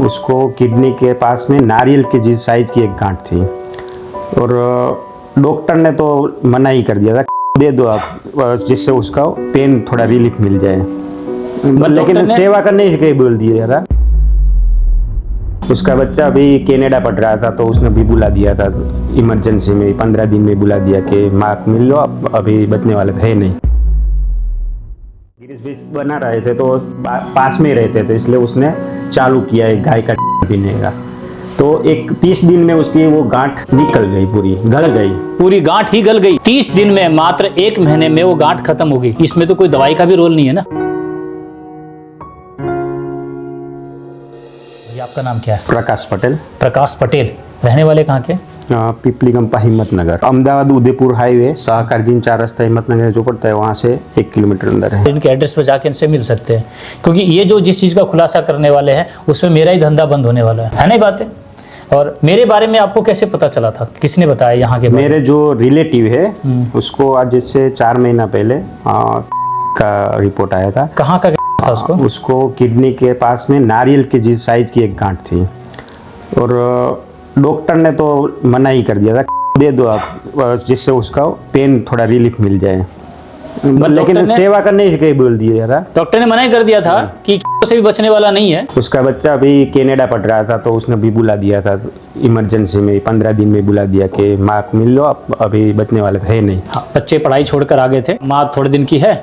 उसको किडनी के पास में नारियल के जिस साइज की एक गांठ थी और डॉक्टर ने तो मना ही कर दिया था, दे दो आप जिससे उसका पेन थोड़ा रिलीफ मिल जाए, लेकिन सेवा करने के बोल दिया था। उसका बच्चा अभी कनाडा पढ़ रहा था तो उसने भी बुला दिया था इमरजेंसी में, 15 दिन में बुला दिया कि माँ मिल लो, अभी बचने वाले थे नहीं। गिरीश भी बना रहे थे तो पास में रहते थे, इसलिए उसने चालू किया एक गाय का पीने का। तो एक 30 दिन में उसकी वो गांठ निकल गई, पूरी गल गई, पूरी गांठ ही गल गई। 30 दिन में, मात्र 1 महीने में वो गांठ खत्म हो गई। इसमें तो कोई दवाई का भी रोल नहीं है ना। आपका नाम क्या है? प्रकाश पटेल। प्रकाश पटेल, रहने वाले कहाँ के? पिपली गंपा हिम्मतनगर, अहमदाबाद उदयपुर हाईवे सहकार जिन 4 रास्ता हिम्मतनगर जो पड़ता है वहाँ से 1 किलोमीटर अंदर है। इनके एड्रेस पर जाके इनसे मिल सकते हैं, क्योंकि ये जो जिस चीज़ का खुलासा करने वाले हैं उसमें मेरा ही धंधा बंद होने वाला है नहीं बात है। और मेरे बारे में आपको कैसे पता चला था, किसने बताया यहाँ के बारे? मेरे जो रिलेटिव है उसको आज से 4 महीना पहले का रिपोर्ट आया था। कहाँ का था उसको? उसको किडनी के पास में नारियल के जिस साइज की एक गांठ थी और डॉक्टर ने तो मना ही कर दिया था, दे दो आप जिससे उसका पेन थोड़ा रिलीफ मिल जाए, लेकिन सेवा करने के बोल दिया था। डॉक्टर ने मना ही कर दिया था कि से भी बचने वाला नहीं है। उसका बच्चा अभी कनाडा पढ़ रहा था तो उसने भी बुला दिया था इमरजेंसी में, 15 दिन में बुला दिया कि माँ मिल लो, अभी बचने वाले थे नहीं। हाँ, बच्चे पढ़ाई छोड़कर आ गए थे, माँ थोड़े दिन की है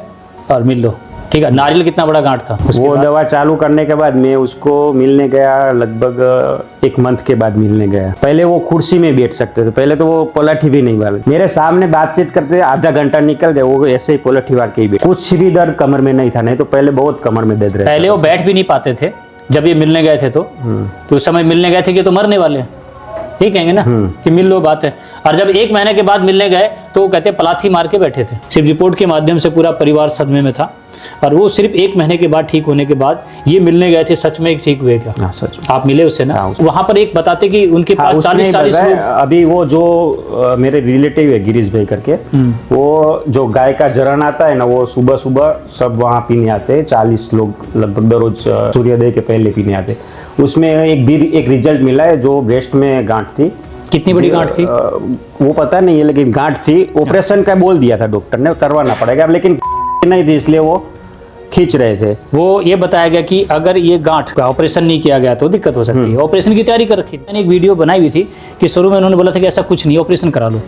और मिल लो, ठीक है। नारियल कितना बड़ा गांठ था? वो दवा चालू करने के बाद मैं उसको मिलने गया, लगभग 1 मंथ के बाद मिलने गया। पहले वो कुर्सी में बैठ सकते थे, पहले तो वो पलटी भी नहीं वाले, मेरे सामने बातचीत करते आधा घंटा निकल गया, वो ऐसे ही पलटी वार के ही बैठ। कुछ भी दर्द कमर में नहीं था, नहीं तो पहले बहुत कमर में दर्द रहता। पहले वो बैठ भी नहीं पाते थे जब ये मिलने गए थे, तो उस समय मिलने गए थे कि तो मरने वाले हैं, ये कहेंगे ना कि मिल लो, बात है। और जब 1 महीने के बाद मिलने गए तो वो कहते पलाथी मार के बैठे थे। सिर्फ रिपोर्ट के माध्यम से पूरा परिवार सदमे में था, और वो सिर्फ 1 महीने के बाद ठीक होने के बाद ये मिलने गए थे। सच में ठीक हुए क्या? हाँ, सच में। आप मिले उससे ना? वहाँ पर एक बताते कि उनके पास 40 अभी वो जो मेरे रिलेटिव है गिरीश भाई करके, वो जो गाय का जरण आता है ना, वो सुबह सुबह सब वहाँ पीने आते हैं। 40 लोग लगभग रोज सूर्योदय के पहले पीने आते। उसमें एक रिजल्ट मिला है, जो ब्रेस्ट में गांठ थी। कितनी बड़ी गांठ थी वो पता नहीं है, लेकिन गांठ थी। ऑपरेशन का बोल दिया था डॉक्टर ने, करवाना पड़ेगा, लेकिन नहीं थी, इसलिए वो खींच रहे थे। वो ये बताया गया कि अगर ये गांठ का ऑपरेशन नहीं किया गया तो दिक्कत हो सकती है। ऑपरेशन की तैयारी कर रखी थी। मैंने एक वीडियो बनाई हुई थी कि शुरू में उन्होंने बोला था कि ऐसा कुछ नहीं, ऑपरेशन करा लो।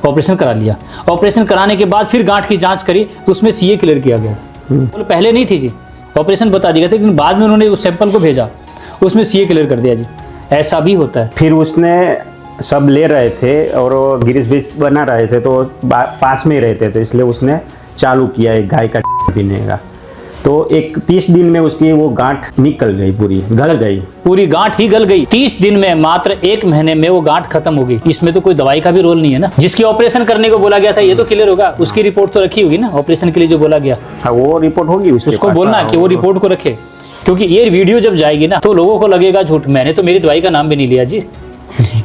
ऑपरेशन करा लिया। ऑपरेशन कराने के बाद फिर गांठ की जांच करी तो उसमें CA क्लियर किया गया। तो पहले नहीं थी जी, ऑपरेशन बता दिया था, लेकिन बाद में उन्होंने उस सैंपल को भेजा, उसमें CA क्लियर कर दिया जी। ऐसा भी होता है। फिर उसने सब ले रहे थे और गिरीश भी बना रहे थे तो पास में रहते थे, इसलिए उसने चालू किया एक गाय का पीने का। तो एक 30 दिन में उसकी वो गांठ निकल गई, पूरी गल गई, पूरी गांठ ही गल गई। 30 दिन में, मात्र 1 महीने में वो गांठ खत्म हो गई। इसमें तो कोई दवाई का भी रोल नहीं है ना। जिसकी ऑपरेशन करने को बोला गया था ये तो क्लियर होगा, उसकी रिपोर्ट तो रखी होगी ना ऑपरेशन के लिए जो बोला गया। हाँ, वो रिपोर्ट होगी, उसको बोलना कि वो रिपोर्ट को रखे, क्योंकि ये वीडियो जब जाएगी ना तो लोगों को लगेगा झूठ। मैंने तो मेरी दवाई का नाम भी नहीं लिया जी।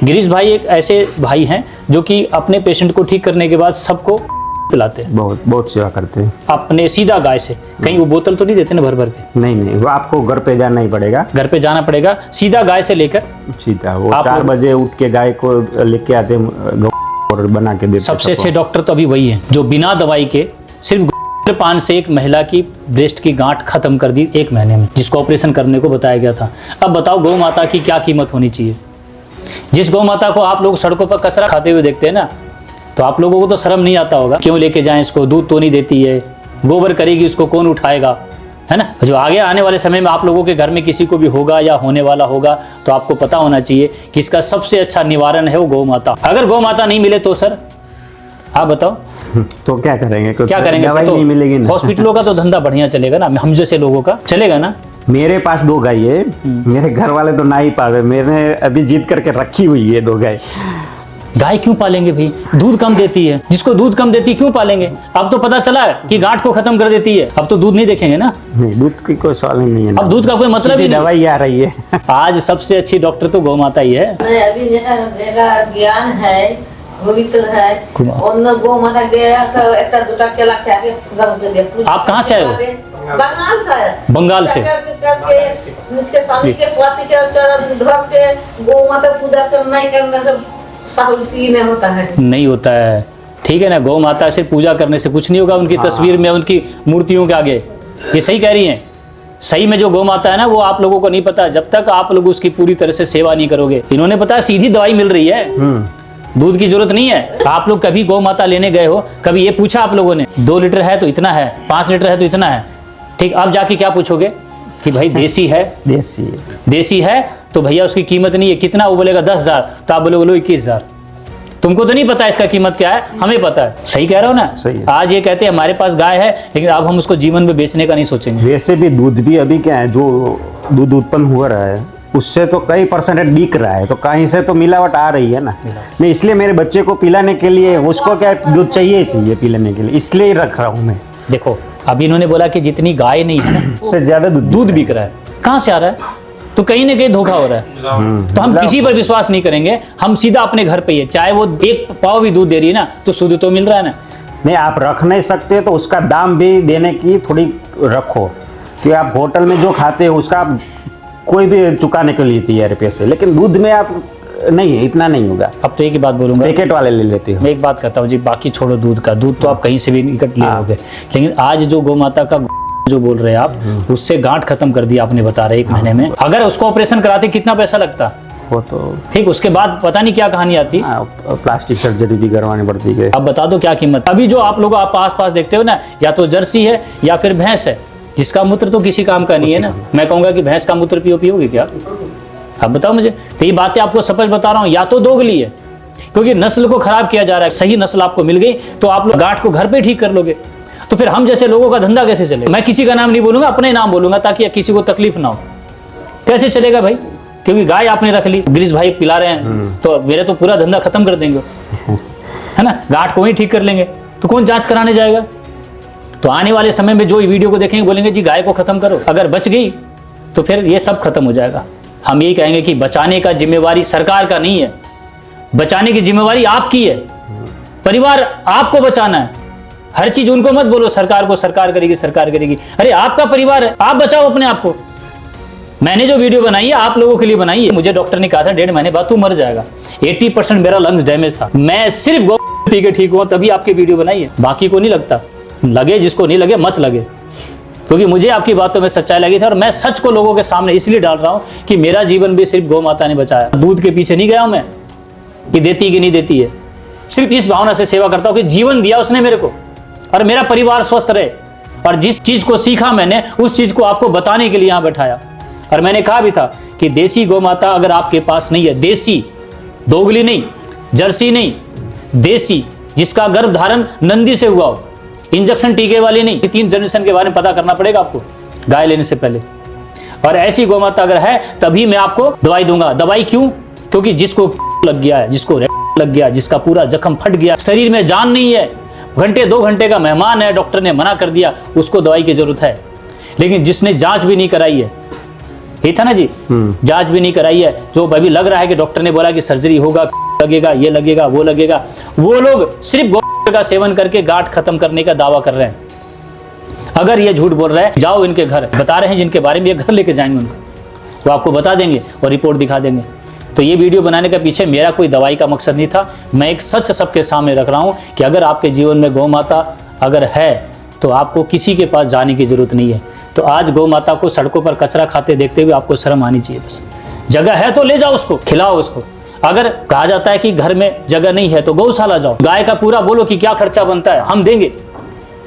गिरीश भाई एक ऐसे भाई हैं जो कि अपने पेशेंट को ठीक करने के बाद सबको पिलाते हैं, बहुत सेवा करते हैं अपने सीधा गाय से। कहीं वो बोतल तो नहीं देते ना भर भर के? नहीं, वो आपको घर पे जाना ही पड़ेगा। घर पे जाना पड़ेगा, सीधा गाय से लेकर सीधा वो 4 बजे उठ के गाय को लेके आते और बना के देते। सबसे अच्छे डॉक्टर तो अभी वही है जो बिना दवाई के सिर्फ पान से एक महिला की ब्रेस्ट की गांठ खत्म कर दी 1 महीने में, जिसको ऑपरेशन करने को बताया गया था। अब बताओ गौ माता की क्या कीमत होनी चाहिए। जिस गौ माता को आप लोग सड़कों पर कचरा खाते हुए देखते हैं ना, तो आप लोगों को तो शर्म नहीं आता होगा, क्यों लेके जाएं इसको, दूध तो नहीं देती है, गोबर करेगी उसको कौन उठाएगा, है ना। जो आगे आने वाले समय में आप लोगों के घर में किसी को भी होगा या होने वाला होगा तो आपको पता होना चाहिए कि इसका सबसे अच्छा निवारण है वो गौ माता। अगर गौ माता नहीं मिले तो सर आप बताओ तो क्या करेंगे? क्या करेंगे? दवाई नहीं मिलेगी ना। हॉस्पिटलों का तो धंधा बढ़िया चलेगा ना, हम जैसे लोगों का चलेगा ना। मेरे पास 2 गाय है, मेरे घर वाले तो ना ही पावे, मैंने अभी जीत करके रखी हुई है 2 गाय। गाय क्यों पालेंगे भाई? दूध कम देती है, जिसको दूध कम देती क्यों पालेंगे? अब तो पता चला है कि गांठ को खत्म कर देती है, अब तो दूध नहीं देखेंगे ना। नहीं, दूध की कोई सवाल नहीं है। अब दूध का कोई मतलब ही नहीं, दवाई आ रही है। आज सबसे अच्छी डॉक्टर तो गौ माता ही है। अभी ज्ञान है, पवित्र है, गौ माता आप कहाँ से आए हो? बंगाल से आया। बंगाल से। करके मुझके स्वामी के पति के चरण धर के गौ माता पूजा करना ही करने से सहूलती नहीं होता है। नहीं होता है, ठीक है ना। गौ माता से पूजा करने से कुछ नहीं होगा, उनकी तस्वीर में, उनकी मूर्तियों के आगे। ये सही कह रही हैं। सही में जो गौ माता है ना, वो आप लोगों को नहीं पता जब तक आप लोग उसकी पूरी तरह से सेवा नहीं करोगे। इन्होंने पता है सीधी दवाई मिल रही है, दूध की जरूरत नहीं है। आप लोग कभी गौ माता लेने गए हो, कभी ये पूछा आप लोगों ने 2 लीटर है तो इतना है, 5 लीटर है तो इतना है, ठीक। अब जाके क्या पूछोगे कि भाई देसी है, देसी है तो भैया उसकी कीमत नहीं है, कितना? वो बोलेगा 10,000, तो आप बोलोगे लो 21,000। तुमको तो नहीं पता इसका कीमत क्या है, हमें पता है। सही कह रहे हो ना? सही है। आज ये कहते हैं हमारे पास गाय है, लेकिन अब हम उसको जीवन में बेचने का नहीं सोचेंगे। वैसे भी दूध भी अभी क्या है, जो दूध उत्पन्न हो रहा है उससे तो कई % बिक रहा है, तो कहीं से तो मिलावट आ रही है ना। मैं इसलिए मेरे बच्चे को पिलाने के लिए, उसको क्या दूध चाहिए पिलाने के लिए, इसलिए ही रख रहा हूँ मैं। देखो अभी इन्होंने बोला कि जितनी गाय नहीं है ना, उससे ज्यादा दूध बिक रहा है। कहाँ से आ रहा है? तो कहीं ना कहीं धोखा हो रहा है। तो हम किसी पर विश्वास नहीं करेंगे, हम सीधा अपने घर पे ही है, चाहे वो 1 पाव भी दूध दे रही है ना, तो शुद्ध तो मिल रहा है ना। नहीं, आप रख नहीं सकते तो उसका दाम भी देने की थोड़ी रखो, कि आप होटल में जो खाते हो उसका आप कोई भी चुकाने के लिए तैयार है पैसे, लेकिन दूध में आप नहीं, इतना नहीं होगा। अब तो एक ही बात बोलूंगा, पैकेट वाले ले लेते हो। मैं एक बात कहता हूँ जी, बाकी छोड़ो दूध का, दूध तो आप कहीं से भी निकट ले लोगे, लेकिन आज जो गौ माता का जो बोल रहे हैं आप, उससे गांठ खत्म कर दिया आपने, बता रहे 1 महीने में। अगर उसको ऑपरेशन कराते कितना पैसा लगता? वो तो ठीक, उसके बाद पता नहीं क्या कहानी आती, प्लास्टिक सर्जरी भी करवानी पड़ती है। अब बता दो क्या कीमत। अभी जो आप लोग आप आस-पास देखते हो ना, या तो जर्सी है या फिर भैंस है, जिसका मूत्र तो किसी काम का नहीं है ना। मैं कहूंगा कि भैंस का मूत्र पियोगे क्या? अब बताओ मुझे। तो ये बातें आपको सच बता रहा हूँ, या तो दोगली है, क्योंकि नस्ल को खराब किया जा रहा है। सही नस्ल आपको मिल गई तो आप लोग गांठ को घर पे ठीक कर लोगे, तो फिर हम जैसे लोगों का धंधा कैसे चलेगा? मैं किसी का नाम नहीं बोलूंगा, अपने नाम बोलूंगा ताकि किसी को तकलीफ ना हो। कैसे चलेगा भाई? क्योंकि गाय आपने रख ली, गिरीश भाई पिला रहे हैं, तो मेरे तो पूरा धंधा खत्म कर देंगे, है ना। गांठ को ही ठीक कर लेंगे तो कौन जांच कराने जाएगा? तो आने वाले समय में जो वीडियो को देखेंगे बोलेंगे जी गाय को खत्म करो। अगर बच गई तो फिर ये सब खत्म हो जाएगा। हम यही कहेंगे कि बचाने का जिम्मेवारी सरकार का नहीं है, बचाने की जिम्मेवारी आपकी है। परिवार आपको बचाना है। हर चीज उनको मत बोलो सरकार को, सरकार करेगी, सरकार करेगी। अरे आपका परिवार है, आप बचाओ अपने आप को। मैंने जो वीडियो बनाई है आप लोगों के लिए बनाई है। मुझे डॉक्टर ने कहा था 1.5 महीने बाद तू मर जाएगा। 80% मेरा लंग्स डैमेज था, मैं सिर्फ गौ पी के ठीक हुआ, तभी आपकी वीडियो बनाई है। बाकी को नहीं लगता, लगे जिसको नहीं लगे मत लगे, क्योंकि मुझे आपकी बातों में सच्चाई लगी थी। और मैं सच को लोगों के सामने इसलिए डाल रहा हूं कि मेरा जीवन भी सिर्फ गौ माता ने बचाया। दूध के पीछे नहीं गया हूं मैं कि देती है कि नहीं देती है, सिर्फ इस भावना से सेवा करता हूं कि जीवन दिया उसने मेरे को और मेरा परिवार स्वस्थ रहे। और जिस चीज को सीखा मैंने, उस चीज को आपको बताने के लिए यहां बैठाया। और मैंने कहा भी था कि देसी गौ माता अगर आपके पास नहीं है, देसी, दोगली नहीं, जर्सी नहीं, देसी, जिसका गर्भ धारण नंदी से हुआ हो, इंजेक्शन टीके वाले नहीं। 3 जनरेशन के बारे में पता करना पड़ेगा आपको गाय लेने से पहले। और ऐसी गौ माता अगर है तभी मैं आपको दवाई दूंगा। दवाई क्यों? क्योंकि जिसको लग गया है, जिसको लग गया, जिसका पूरा जख्म फट गया, शरीर में जान नहीं है, घंटे 2 घंटे का मेहमान है, डॉक्टर ने मना कर दिया, उसको दवाई की जरूरत है। लेकिन जिसने जांच भी नहीं कराई है, ये था ना जी, जांच भी नहीं कराई है, जो अभी लग रहा है कि डॉक्टर ने बोला कि सर्जरी होगा, लगेगा, ये लगेगा, वो लगेगा, वो लोग सिर्फ गौ का सेवन करके गांठ खत्म करने का दावा कर रहे हैं। अगर ये झूठ बोल रहे हैं, जाओ इनके घर, बता रहे हैं जिनके बारे में, ये घर लेके जाएंगे उनको, वो आपको बता देंगे और रिपोर्ट दिखा देंगे। तो ये वीडियो बनाने के पीछे मेरा कोई दवाई का मकसद नहीं था। मैं एक सच सबके सामने रख रहा हूं कि अगर आपके जीवन में गौ माता अगर है तो आपको किसी के पास जाने की जरूरत नहीं है। तो आज गौ माता को सड़कों पर कचरा खाते देखते हुए आपको शर्म आनी चाहिए। बस जगह है तो ले जाओ उसको, खिलाओ उसको। अगर कहा जाता है कि घर में जगह नहीं है तो गौशाला जाओ, गाय का पूरा बोलो कि क्या खर्चा बनता है, हम देंगे।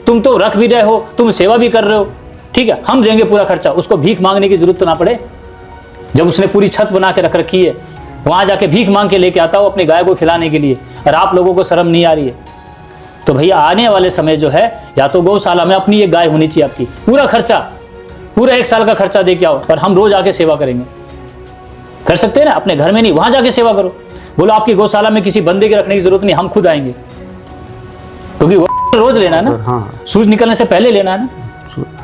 तुम तो रख भी रहे हो, तुम सेवा भी कर रहे हो, ठीक है, हम देंगे पूरा खर्चा। उसको भीख मांगने की जरूरत तो ना पड़े। जब उसने पूरी छत बना के रख रखी है, वहां जाके भीख मांग के लेके आता हो अपनी गाय को खिलाने के लिए, और आप लोगों को शर्म नहीं आ रही है। तो भैया आने वाले समय जो है, या तो गौशाला में अपनी एक गाय होनी चाहिए आपकी, पूरा खर्चा, पूरा 1 साल का खर्चा दे के आओ, और हम रोज आके सेवा करेंगे। कर सकते हैं ना, अपने घर में नहीं, वहां जाके सेवा करो। बोलो आपकी गौशाला में किसी बंदे के रखने की जरूरत नहीं, हम खुद आएंगे, क्योंकि रोज लेना है ना, सूरज निकलने से पहले लेना है ना,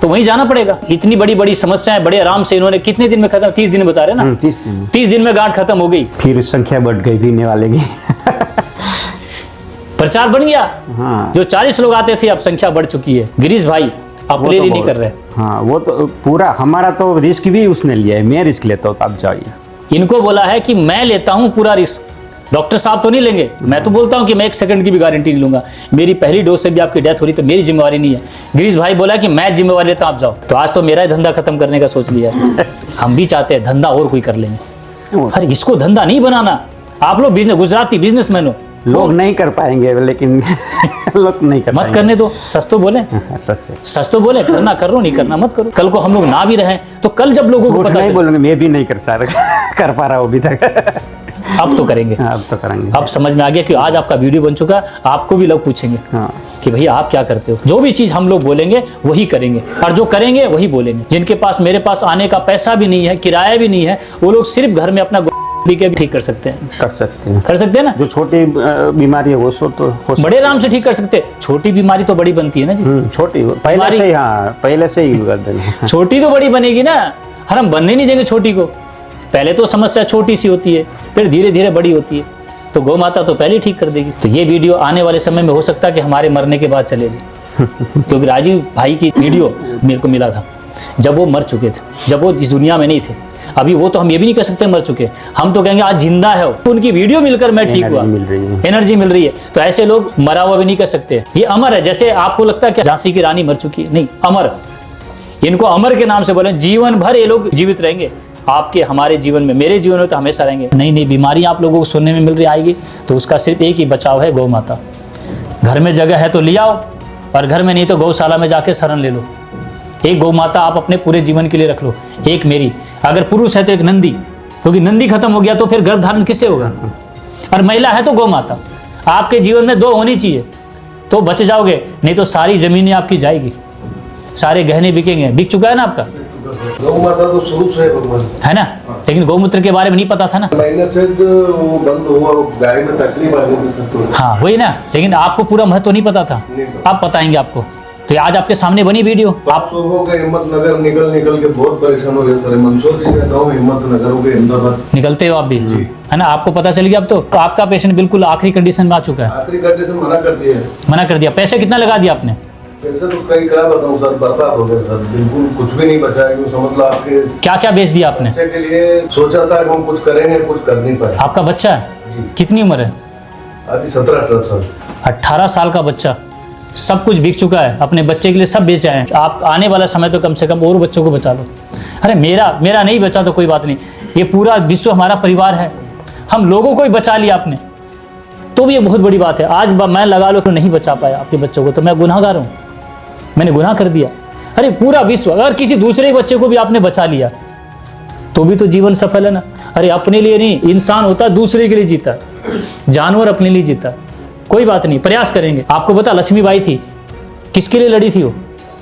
तो वहीं जाना पड़ेगा। इतनी बड़ी बड़ी समस्याएं बड़े आराम से इन्होंने कितने दिन में खत्म, 30 दिन बता रहे ना, 30 दिन में गांठ खत्म हो गई। फिर संख्या बढ़ गई पीने वाले की। प्रचार बन गया। जो 40 लोग आते थे अब संख्या बढ़ चुकी है। गिरीश भाई आप प्ले नहीं कर रहे। हाँ वो तो पूरा हमारा तो रिस्क भी उसने लिया है, मैं रिस्क लेता हूँ तो आप जाइए। इनको बोला है कि मैं लेता हूं पूरा रिस्क, डॉक्टर साहब तो नहीं लेंगे। मैं तो बोलता हूं कि मैं 1 सेकंड की भी गारंटी नहीं लूंगा। मेरी पहली डोज से भी आपकी डेथ हो रही तो मेरी जिम्मेवारी नहीं है। गिरीश भाई बोला कि मैं जिम्मेवारी लेता हूं, आप जाओ। तो आज तो मेरा ही धंधा खत्म करने का सोच लिया है। हम भी चाहते हैं धंधा और कोई कर लेंगे। अरे इसको धंधा नहीं बनाना। आप लोग बिजनेस, गुजराती बिजनेसमैन हो, लोग नहीं कर पाएंगे लेकिन लोग नहीं कर मत पाएंगे। करने दो। सच तो बोले, सच है। सच तो बोले, करना करो, नहीं करना मत करो। कल को हम लोग ना भी रहे तो कल जब लोगों को झूठ पता नहीं चले, बोलूंगे, मैं भी नहीं कर पा रहा हूँ अभी तक। अब तो करेंगे। अब तो करेंगे। अब समझ में आ गया कि आज आपका वीडियो बन चुका, आपको भी लोग पूछेंगे हाँ। कि भैया आप क्या करते हो। जो भी चीज हम लोग बोलेंगे वही करेंगे, और जो करेंगे वही बोलेंगे। जिनके पास मेरे पास आने का पैसा भी नहीं है, किराया भी नहीं है, वो लोग सिर्फ घर में अपना भी ठीक कर सकते हैं। कर सकते हैं, कर सकते हैं ना। जो छोटी बीमारी है वो सो तो हो बड़े आराम से ठीक कर सकते हैं। छोटी बीमारी तो बड़ी बनती है ना जी। छोटी पहले बीमारी- से ही, हाँ पहले से ही कर देना। छोटी तो बड़ी बनेगी ना, हर हम बनने नहीं देंगे छोटी को। पहले तो समस्या छोटी सी होती है, फिर धीरे धीरे बड़ी होती है। तो गौ माता तो पहले ठीक कर देगी। तो ये वीडियो आने वाले समय में हो सकता है कि हमारे मरने के बाद चले जाए। क्योंकि राजीव भाई की वीडियो मेरे को मिला था जब वो मर चुके थे, जब वो इस दुनिया में नहीं थे। अभी वो तो हम ये भी नहीं कह सकते मर चुके, हम तो कहेंगे आज जिंदा है वो। उनकी वीडियो मिलकर मैं ठीक हुआ, एनर्जी मिल रही है। एनर्जी मिल रही है। तो ऐसे लोग मरा हुआ भी नहीं कह सकते, ये अमर है। जैसे आपको लगता है कि झांसी की रानी मर चुकी है, नहीं, अमर। इनको अमर के नाम से बोले, जीवन भर ये लोग जीवित रहेंगे आपके, हमारे जीवन में, मेरे जीवन में तो हमेशा रहेंगे। नई नई बीमारी आप लोगों को सुनने में मिल रही आएगी, तो उसका सिर्फ एक ही बचाव है, गौ माता। घर में जगह है तो ले आओ, और घर में नहीं तो गौशाला में जाके शरण ले लो। एक गौ माता आप अपने पूरे जीवन के लिए रख लो, एक मेरी। अगर पुरुष है तो एक नंदी, क्योंकि नंदी खत्म हो गया तो फिर गर्भ धारण किससे होगा। और महिला है तो गौ माता। आपके जीवन में 2 होनी चाहिए तो बच जाओगे, नहीं तो सारी जमीनें आपकी जाएगी, सारे गहने बिकेंगे। बिक चुका है ना आपका, गौ माता तो शुरू से है भगवान, है ना। लेकिन गौमूत्र के बारे में नहीं पता था ना। महीने से जो वो बंद हुआ, वो गाय में तकलीफ आ गई थी सब तो। हाँ वही ना, लेकिन आपको पूरा महत्व नहीं पता था, नहीं पता। अब बताएंगे आपको। तो ये आज आपके सामने बनी वीडियो। आप सुबह के हिम्मत नगर निकल के बहुत परेशान हो गए सर। मंदसौर से कहता हूँ हिम्मत नगर हो गए, अहमदाबाद निकलते हो आप भी, है ना। आपको पता चल गया अब तो आपका पेशेंट बिल्कुल आखिरी कंडीशन में आ चुका है। आखिरी कंडीशन मना कर दिया है। मना कर दिया। पैसे कितना लगा दिया आपने? पैसे तो कई क्या बताऊँ सर, बर्बाद हो गए सर, बिल्कुल कुछ भी नहीं बचा है। क्यों समझ लो, आपके क्या क्या बेच दिया आपने? बच्चे के लिए सोचा था कि हम कुछ करेंगे, कुछ कर नहीं पाए। आपका बच्चा है, जी। कितनी उम्र है? अभी 17-18 साल। 18 साल का बच्चा, सब कुछ बिक चुका है, अपने बच्चे के लिए सब बेच आए हैं। आप आने वाला समय तो कम से कम और बच्चों को बचा लो। अरे मेरा नहीं बचा तो कोई बात नहीं, ये पूरा विश्व हमारा परिवार है, हम लोगों को ही बचा लिया आपने, तो भी ये बहुत बड़ी बात है। आज मैं लगा लो तो नहीं बचा पाया आपके बच्चों को, तो मैं गुनाहगार हूँ, मैंने गुनाह कर दिया। अरे पूरा विश्व, अगर किसी दूसरे बच्चे को भी आपने बचा लिया तो भी तो जीवन सफल है ना। अरे अपने लिए नहीं, इंसान होता दूसरे के लिए जीता, जानवर अपने लिए जीता। कोई बात नहीं, प्रयास करेंगे। आपको पता लक्ष्मीबाई थी, किसके लिए लड़ी थी वो?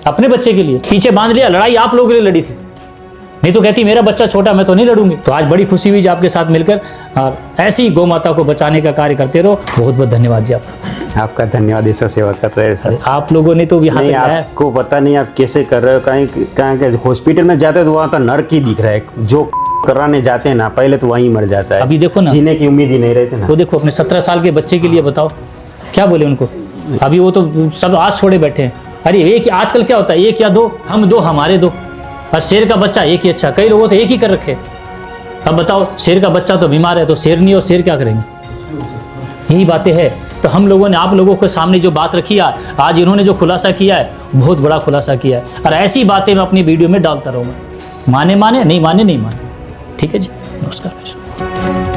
अपने बच्चे के लिए। पीछे बांध लिया, लड़ाई आप लोगों के लिए लड़ी थी, नहीं तो कहती मेरा बच्चा छोटा, मैं तो नहीं लड़ूंगी। तो आज बड़ी खुशी हुई जी आपके साथ मिलकर, और ऐसी ही गौ माता को बचाने का कार्य करते रहो। बहुत बहुत धन्यवाद जी आपका। आपका धन्यवाद, ऐसा सेवा कर रहे हैं सर। अरे आप लोगों ने तो भी हाथ नहीं, लगाया। आपको पता नहीं आप कैसे कर रहे हो। कहीं हॉस्पिटल में जाते तो वहाँ तो नर्क ही दिख रहा है। जो कराने जाते हैं ना, पहले तो वहीं मर जाता है। अभी देखो ना, जीने की उम्मीद ही नहीं रहती ना। वो देखो अपने 17 साल के बच्चे के लिए बताओ क्या बोले उनको। अभी वो तो सब आस छोड़े बैठे हैं। अरे एक, आजकल क्या होता है, 1 या 2, हम 2 हमारे 2, और शेर का बच्चा एक ही अच्छा। कई लोगों तो एक ही कर रखे। अब बताओ, शेर का बच्चा तो बीमार है तो शेर नहीं, और शेर क्या करेंगे? यही बातें हैं। तो हम लोगों ने आप लोगों के सामने जो बात रखी है, आज इन्होंने जो खुलासा किया है, बहुत बड़ा खुलासा किया है। और ऐसी बातें मैं अपनी वीडियो में डालता रहूँगा। माने नहीं माने नहीं माने। ठीक है जी, नमस्कार।